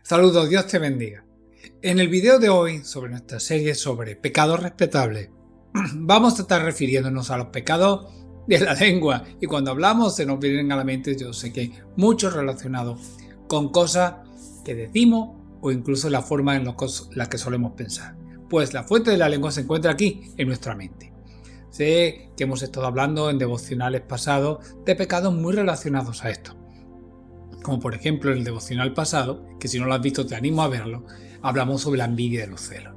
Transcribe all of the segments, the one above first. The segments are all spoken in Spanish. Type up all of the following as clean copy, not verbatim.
Saludos, Dios te bendiga. En el video de hoy, sobre nuestra serie sobre pecados respetables, vamos a estar refiriéndonos a los pecados de la lengua. Y cuando hablamos se nos vienen a la mente, yo sé que hay muchos relacionados con cosas que decimos o incluso la forma en la que solemos pensar. Pues la fuente de la lengua se encuentra aquí, en nuestra mente. Sé que hemos estado hablando en devocionales pasados de pecados muy relacionados a esto. Como por ejemplo en el devocional pasado, que si no lo has visto te animo a verlo, hablamos sobre la envidia y los celos.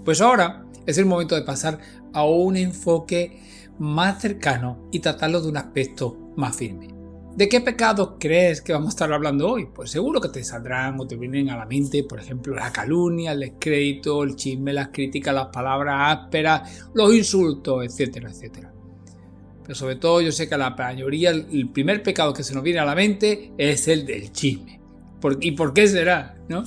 Pues ahora es el momento de pasar a un enfoque más cercano y tratarlo de un aspecto más firme. ¿De qué pecados crees que vamos a estar hablando hoy? Pues seguro que te saldrán o te vienen a la mente, por ejemplo, la calumnia, el descrédito, el chisme, las críticas, las palabras ásperas, los insultos, etcétera, etcétera. Pero sobre todo yo sé que a la mayoría el primer pecado que se nos viene a la mente es el del chisme. ¿Y por qué será? ¿No?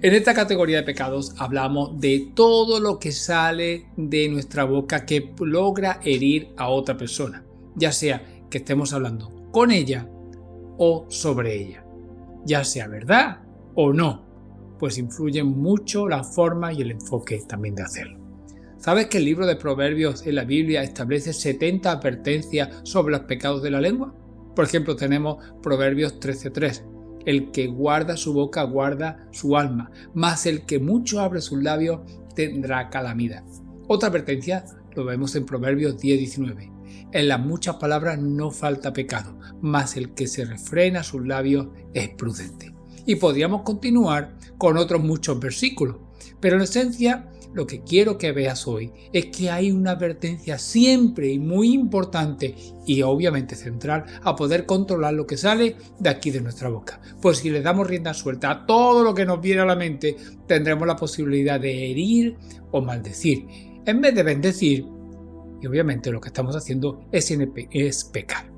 En esta categoría de pecados hablamos de todo lo que sale de nuestra boca que logra herir a otra persona, ya sea que estemos hablando con ella o sobre ella, ya sea verdad o no, pues influye mucho la forma y el enfoque también de hacerlo. ¿Sabes que el libro de Proverbios en la Biblia establece 70 advertencias sobre los pecados de la lengua? Por ejemplo, tenemos Proverbios 13:3. El que guarda su boca guarda su alma, mas el que mucho abre sus labios tendrá calamidad. Otra advertencia lo vemos en Proverbios 10:19. En las muchas palabras no falta pecado, mas el que se refrena sus labios es prudente. Y podríamos continuar con otros muchos versículos, pero en esencia lo que quiero que veas hoy es que hay una advertencia siempre y muy importante y obviamente central a poder controlar lo que sale de aquí de nuestra boca. Pues si le damos rienda suelta a todo lo que nos viene a la mente, tendremos la posibilidad de herir o maldecir, en vez de bendecir, y obviamente lo que estamos haciendo es pecar.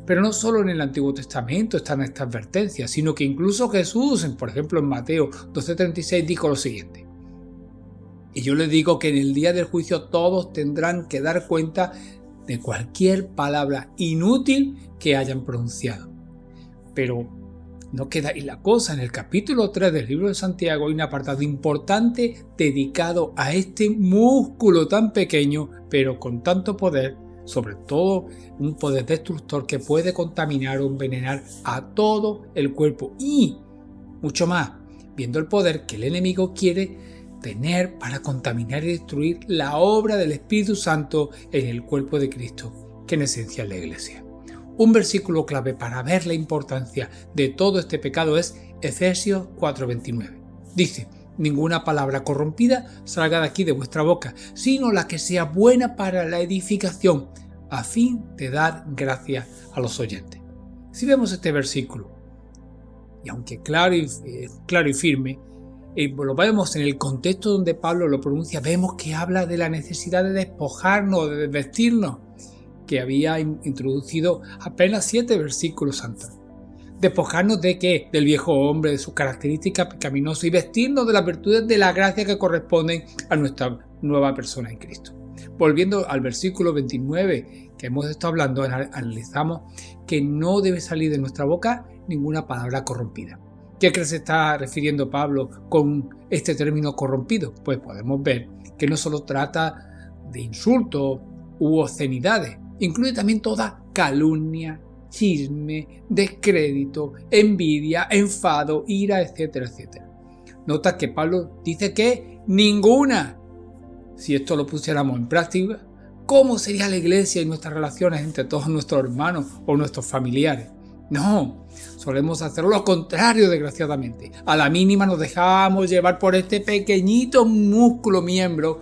Pero no solo en el Antiguo Testamento están estas advertencias, sino que incluso Jesús, por ejemplo en Mateo 12:36, dijo lo siguiente. Y yo les digo que en el día del juicio todos tendrán que dar cuenta de cualquier palabra inútil que hayan pronunciado. Pero no queda ahí la cosa. En el capítulo 3 del libro de Santiago hay un apartado importante dedicado a este músculo tan pequeño, pero con tanto poder, sobre todo un poder destructor que puede contaminar o envenenar a todo el cuerpo y mucho más, viendo el poder que el enemigo quiere tener para contaminar y destruir la obra del Espíritu Santo en el cuerpo de Cristo, que en esencia es la Iglesia. Un versículo clave para ver la importancia de todo este pecado es Efesios 4:29. Dice: ninguna palabra corrompida salga de aquí de vuestra boca, sino la que sea buena para la edificación, a fin de dar gracia a los oyentes. Si vemos este versículo, y aunque claro y firme, lo vemos en el contexto donde Pablo lo pronuncia, vemos que habla de la necesidad de despojarnos, de vestirnos, que había introducido apenas 7 versículos antes. ¿Despojarnos de qué? Del viejo hombre, de sus características pecaminosas y vestirnos de las virtudes de la gracia que corresponden a nuestra nueva persona en Cristo. Volviendo al versículo 29 que hemos estado hablando, analizamos que no debe salir de nuestra boca ninguna palabra corrompida. ¿Qué crees se está refiriendo Pablo con este término corrompido? Pues podemos ver que no solo trata de insultos u obscenidades, incluye también toda calumnia, chisme, descrédito, envidia, enfado, ira, etcétera, etcétera. Nota que Pablo dice que ninguna. Si esto lo pusiéramos en práctica, ¿cómo sería la iglesia y nuestras relaciones entre todos nuestros hermanos o nuestros familiares? No, solemos hacer lo contrario, desgraciadamente. A la mínima nos dejamos llevar por este pequeñito músculo miembro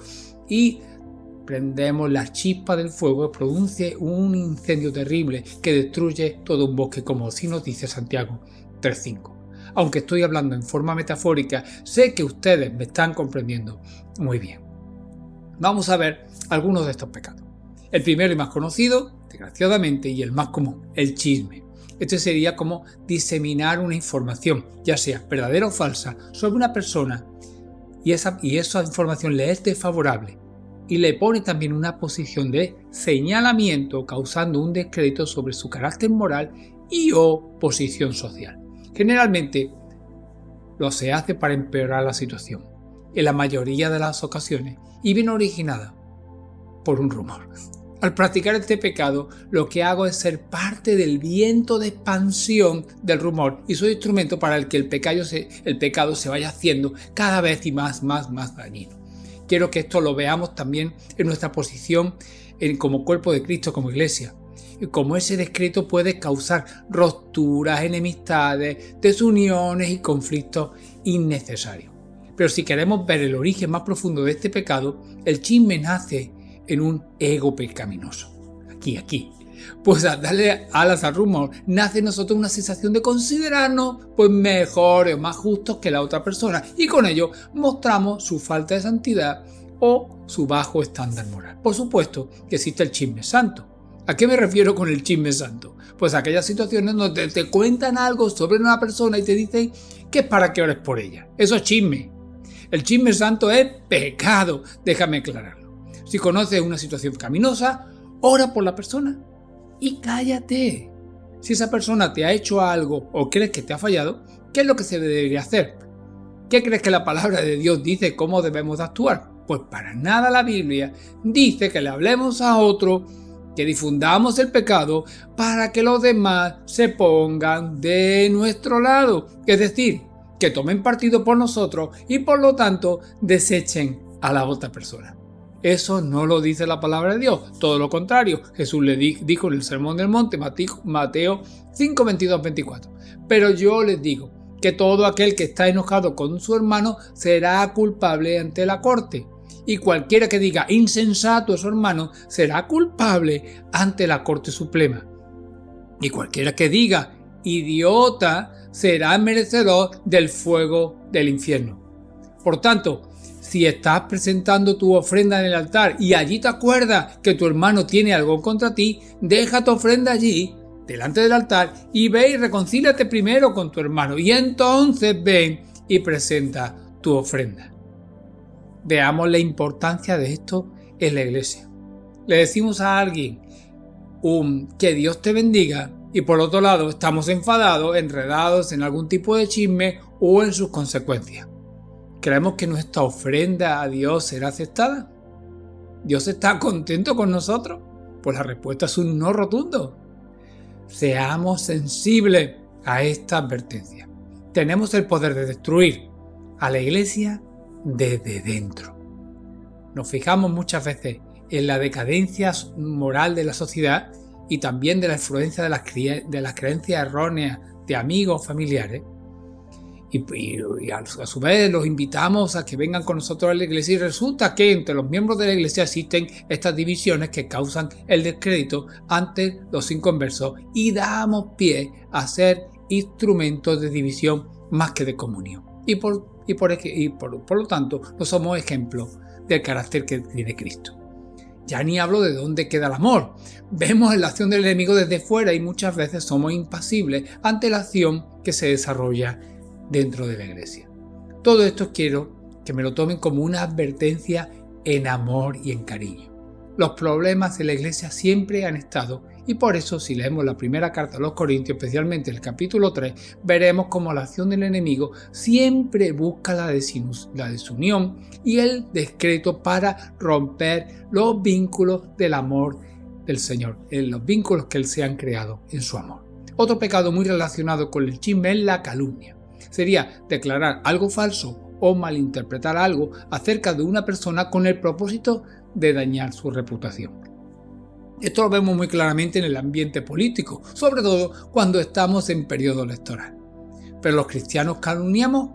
y prendemos la chispa del fuego que produce un incendio terrible que destruye todo un bosque, como así nos dice Santiago 3:5. Aunque estoy hablando en forma metafórica, sé que ustedes me están comprendiendo muy bien. Vamos a ver algunos de estos pecados. El primero y más conocido, desgraciadamente, y el más común, el chisme. Este sería como diseminar una información, ya sea verdadera o falsa, sobre una persona y esa información le es desfavorable y le pone también una posición de señalamiento, causando un descrédito sobre su carácter moral y o posición social. Generalmente lo se hace para empeorar la situación, en la mayoría de las ocasiones, y viene originada por un rumor. Al practicar este pecado, lo que hago es ser parte del viento de expansión del rumor y soy instrumento para el que el pecado se vaya haciendo cada vez y más dañino. Quiero que esto lo veamos también en nuestra posición como cuerpo de Cristo, como iglesia. Y como ese descreto puede causar rupturas, enemistades, desuniones y conflictos innecesarios. Pero si queremos ver el origen más profundo de este pecado, el chisme nace en un ego pecaminoso. Aquí. Pues al darle alas al rumor, nace en nosotros una sensación de considerarnos pues mejores o más justos que la otra persona y con ello mostramos su falta de santidad o su bajo estándar moral. Por supuesto que existe el chisme santo. ¿A qué me refiero con el chisme santo? Pues a aquellas situaciones donde te cuentan algo sobre una persona y te dicen que es para que ores por ella. Eso es chisme. El chisme santo es pecado, déjame aclararlo. Si conoces una situación pecaminosa, ora por la persona y cállate. Si esa persona te ha hecho algo o crees que te ha fallado, ¿qué es lo que se debería hacer? ¿Qué crees que la palabra de Dios dice cómo debemos de actuar? Pues para nada la Biblia dice que le hablemos a otro, que difundamos el pecado para que los demás se pongan de nuestro lado. Es decir, que tomen partido por nosotros y por lo tanto desechen a la otra persona. Eso no lo dice la palabra de Dios, todo lo contrario. Jesús le dijo en el Sermón del Monte, Mateo 5, 22, 24. Pero yo les digo que todo aquel que está enojado con su hermano será culpable ante la corte. Y cualquiera que diga insensato a su hermano será culpable ante la Corte Suprema. Y cualquiera que diga idiota será merecedor del fuego del infierno. Por tanto, si estás presentando tu ofrenda en el altar y allí te acuerdas que tu hermano tiene algo contra ti, deja tu ofrenda allí, delante del altar, y ve y reconcíliate primero con tu hermano. Y entonces ven y presenta tu ofrenda. Veamos la importancia de esto en la iglesia. Le decimos a alguien que Dios te bendiga y por otro lado estamos enfadados, enredados en algún tipo de chisme o en sus consecuencias. ¿Creemos que nuestra ofrenda a Dios será aceptada? ¿Dios está contento con nosotros? Pues la respuesta es un no rotundo. Seamos sensibles a esta advertencia. Tenemos el poder de destruir a la iglesia desde dentro. Nos fijamos muchas veces en la decadencia moral de la sociedad y también de la influencia de las creencias erróneas de amigos, familiares. Y a su vez los invitamos a que vengan con nosotros a la iglesia y resulta que entre los miembros de la iglesia existen estas divisiones que causan el descrédito ante los inconversos y damos pie a ser instrumentos de división más que de comunión. Y por lo tanto no somos ejemplos del carácter que tiene Cristo. Ya ni hablo de dónde queda el amor. Vemos la acción del enemigo desde fuera y muchas veces somos impasibles ante la acción que se desarrolla dentro de la iglesia. Todo esto quiero que me lo tomen como una advertencia en amor y en cariño. Los problemas en la iglesia siempre han estado y por eso si leemos la primera carta a los Corintios, especialmente el capítulo 3, veremos cómo la acción del enemigo siempre busca la desunión y el descreto para romper los vínculos del amor del Señor, los vínculos que Él se han creado en su amor. Otro pecado muy relacionado con el chisme es la calumnia. Sería declarar algo falso o malinterpretar algo acerca de una persona con el propósito de dañar su reputación. Esto lo vemos muy claramente en el ambiente político, sobre todo cuando estamos en periodo electoral. ¿Pero los cristianos calumniamos?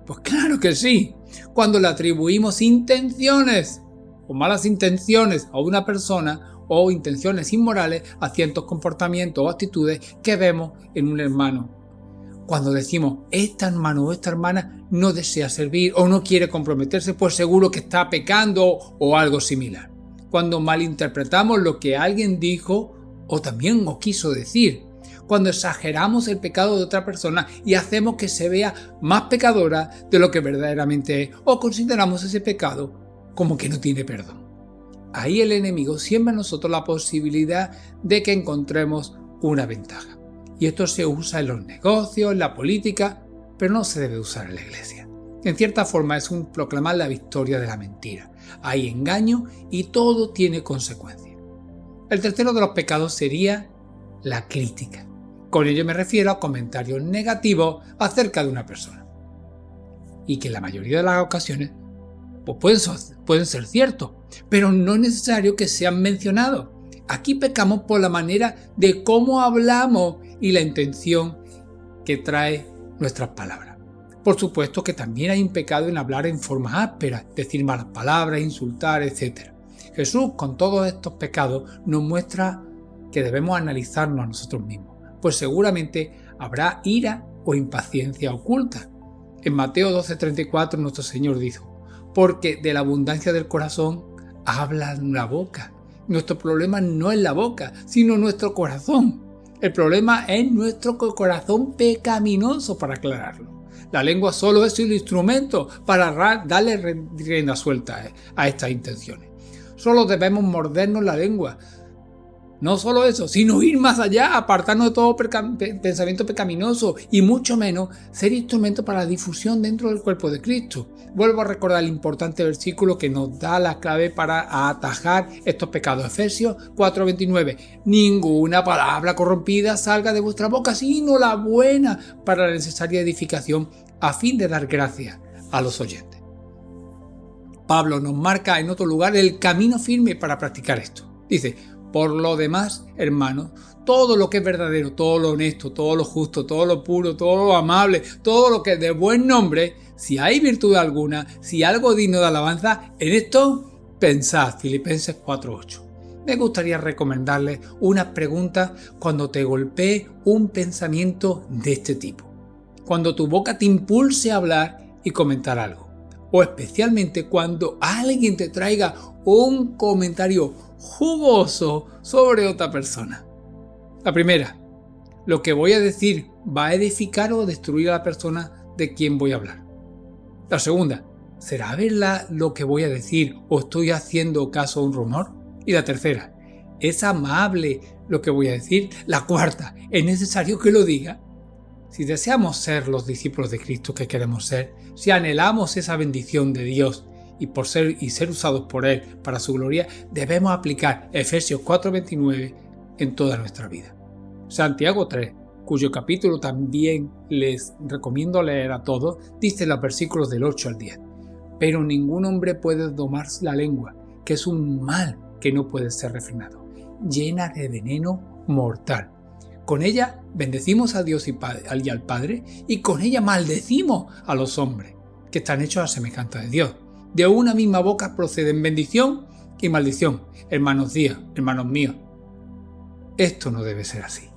Pues claro que sí. Cuando le atribuimos intenciones o malas intenciones a una persona o intenciones inmorales a ciertos comportamientos o actitudes que vemos en un hermano. Cuando decimos, este hermano o esta hermana no desea servir o no quiere comprometerse, pues seguro que está pecando o algo similar. Cuando malinterpretamos lo que alguien dijo o también o quiso decir. Cuando exageramos el pecado de otra persona y hacemos que se vea más pecadora de lo que verdaderamente es o consideramos ese pecado como que no tiene perdón. Ahí el enemigo siembra en nosotros la posibilidad de que encontremos una ventaja. Y esto se usa en los negocios, en la política pero no se debe usar en la iglesia. En cierta forma es un proclamar la victoria de la mentira. Hay engaño y todo tiene consecuencias. El tercero de los pecados sería la crítica. Con ello me refiero a comentarios negativos acerca de una persona. Y que en la mayoría de las ocasiones pues pueden ser ciertos, pero no es necesario que sean mencionados. Aquí pecamos por la manera de cómo hablamos y la intención que trae nuestras palabras. Por supuesto que también hay un pecado en hablar en formas ásperas, decir malas palabras, insultar, etc. Jesús, con todos estos pecados, nos muestra que debemos analizarnos a nosotros mismos, pues seguramente habrá ira o impaciencia oculta. En Mateo 12:34 nuestro Señor dijo: porque de la abundancia del corazón habla la boca. Nuestro problema no es la boca, sino nuestro corazón. El problema es nuestro corazón pecaminoso, para aclararlo. La lengua solo es el instrumento para darle rienda suelta a estas intenciones. Solo debemos mordernos la lengua. No solo eso, sino ir más allá, apartarnos de todo pensamiento pecaminoso y mucho menos ser instrumento para la difusión dentro del cuerpo de Cristo. Vuelvo a recordar el importante versículo que nos da la clave para atajar estos pecados. Efesios 4:29. Ninguna palabra corrompida salga de vuestra boca, sino la buena para la necesaria edificación, a fin de dar gracia a los oyentes. Pablo nos marca en otro lugar el camino firme para practicar esto. Dice: por lo demás, hermanos, todo lo que es verdadero, todo lo honesto, todo lo justo, todo lo puro, todo lo amable, todo lo que es de buen nombre, si hay virtud alguna, si algo digno de alabanza, en esto pensad. Filipenses 4:8. Me gustaría recomendarles unas preguntas cuando te golpee un pensamiento de este tipo. Cuando tu boca te impulse a hablar y comentar algo. O especialmente cuando alguien te traiga un comentario jugoso sobre otra persona. La primera: ¿lo que voy a decir va a edificar o destruir a la persona de quien voy a hablar? La segunda: ¿será verdad lo que voy a decir o estoy haciendo caso a un rumor? Y la tercera: ¿es amable lo que voy a decir? La cuarta: ¿es necesario que lo diga? Si deseamos ser los discípulos de Cristo que queremos ser, si anhelamos esa bendición de Dios y ser usados por Él para su gloria, debemos aplicar Efesios 4:29 en toda nuestra vida. Santiago 3, cuyo capítulo también les recomiendo leer a todos, dice los versículos del 8 al 10. Pero ningún hombre puede domar la lengua, que es un mal que no puede ser refrenado, llena de veneno mortal. Con ella bendecimos a Dios y al Padre, y con ella maldecimos a los hombres, que están hechos a semejanza de Dios. De una misma boca proceden bendición y maldición. Hermanos míos, esto no debe ser así.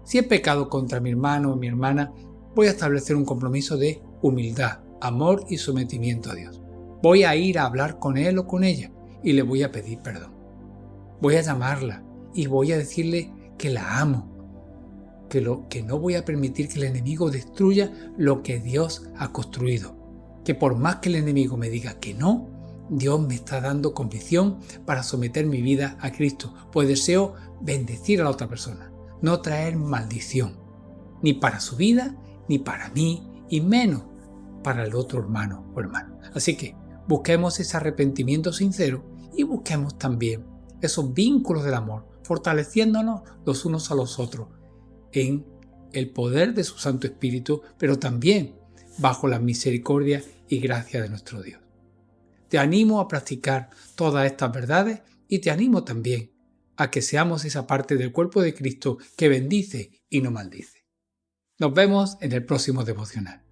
Si he pecado contra mi hermano o mi hermana, voy a establecer un compromiso de humildad, amor y sometimiento a Dios. Voy a ir a hablar con él o con ella y le voy a pedir perdón. Voy a llamarla y voy a decirle que la amo, que no voy a permitir que el enemigo destruya lo que Dios ha construido, que por más que el enemigo me diga que no, Dios me está dando convicción para someter mi vida a Cristo, pues deseo bendecir a la otra persona, no traer maldición, ni para su vida, ni para mí, y menos para el otro hermano o hermana. Así que busquemos ese arrepentimiento sincero y busquemos también esos vínculos del amor, fortaleciéndonos los unos a los otros en el poder de su Santo Espíritu, pero también bajo la misericordia y gracia de nuestro Dios. Te animo a practicar todas estas verdades y te animo también a que seamos esa parte del cuerpo de Cristo que bendice y no maldice. Nos vemos en el próximo devocional.